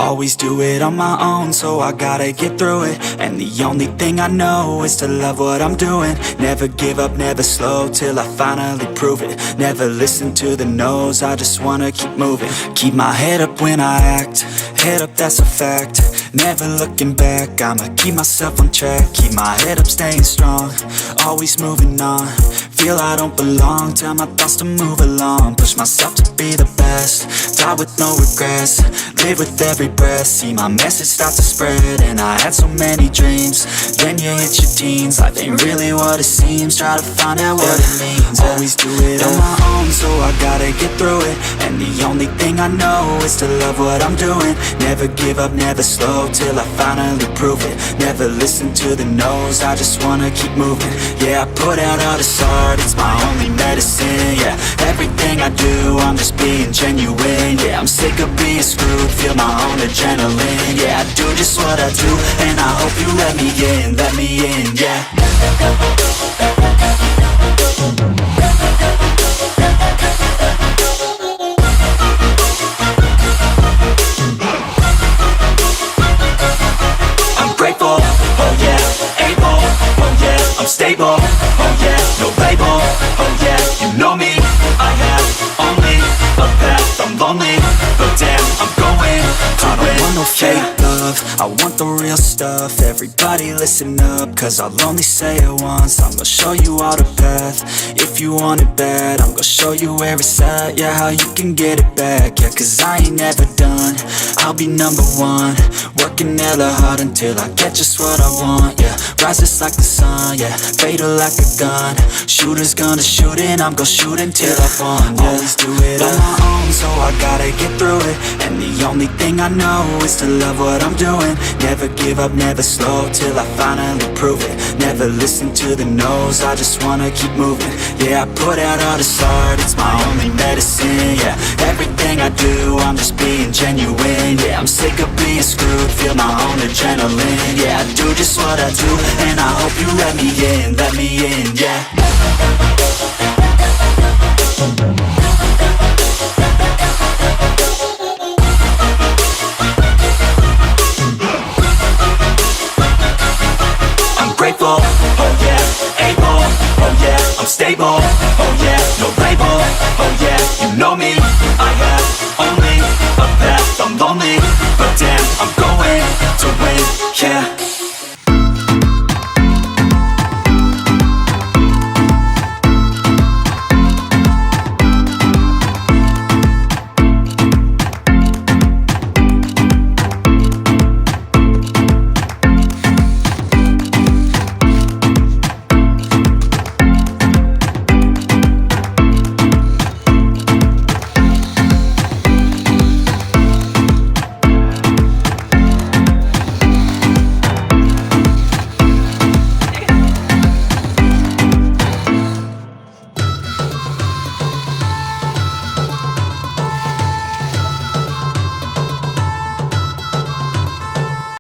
Always do it on my own, so I gotta get through it. And the only thing I know is to love what I'm doing. Never give up, never slow, till I finally prove it. Never listen to the no's, I just wanna keep moving. Keep my head up when I act, head up, that's a fact. Never looking back, I'ma keep myself on track. Keep my head up, staying strong, always moving on. Feel I don't belong, tell my thoughts to move along. Push myself to be the best, die with no regrets. Live with every breath, see my message start to spread. And I had so many dreams, then you hit your teens. Life ain't really what it seems, try to find out what it means. Always do it on my own, so I gotta get through it. And the only thing I know is to love what I'm doing. Never give up, never slow, till I finally prove it. Never listen to the no's, I just wanna keep moving. Yeah, I put out all this art, it's my only medicine. Yeah, everything I do, I'm just being genuine. Yeah, I'm sick of being screwed, feel my own adrenaline. Yeah, I do just what I do, and I hope you let me in, yeah. I'm grateful, oh yeah, able, oh yeah, I'm stable, oh yeah, no label, oh yeah, you know me, I have only a path, I'm lonely, but damn, I'm going to win. I don't want no fake love, I want the real stuff. Everybody listen up, cause I'll only say it once. I'm gonna show you all the path, if you want it bad. I'm gonna show you where it's at, yeah, how you can get it back. Yeah, cause I ain't never done, I'll be number one. Working hella hard until I get just what I want, yeah. Rises like the sun, yeah, fatal like a gun. Shooters gonna shoot and I'm gonna shoot until I won, yeah. Always do it on my own, so I gotta get through it. And the only thing I know is to love what I'm doing. Never give up, never slow, till I finally prove it. Never listen to the no's, I just wanna keep moving. Yeah, I put out all this art, it's my only medicine. Yeah, everything I do, I'm just being genuine. Yeah, I'm sick of being screwed, feel my own adrenaline. Yeah, I do just what I do, and I hope you let me in, yeah. I'm grateful, oh yeah, able, oh yeah, I'm stable, oh yeah, no label, oh yeah, you know me, I have only a path, I'm lonely, but damn, I'm going to win, yeah.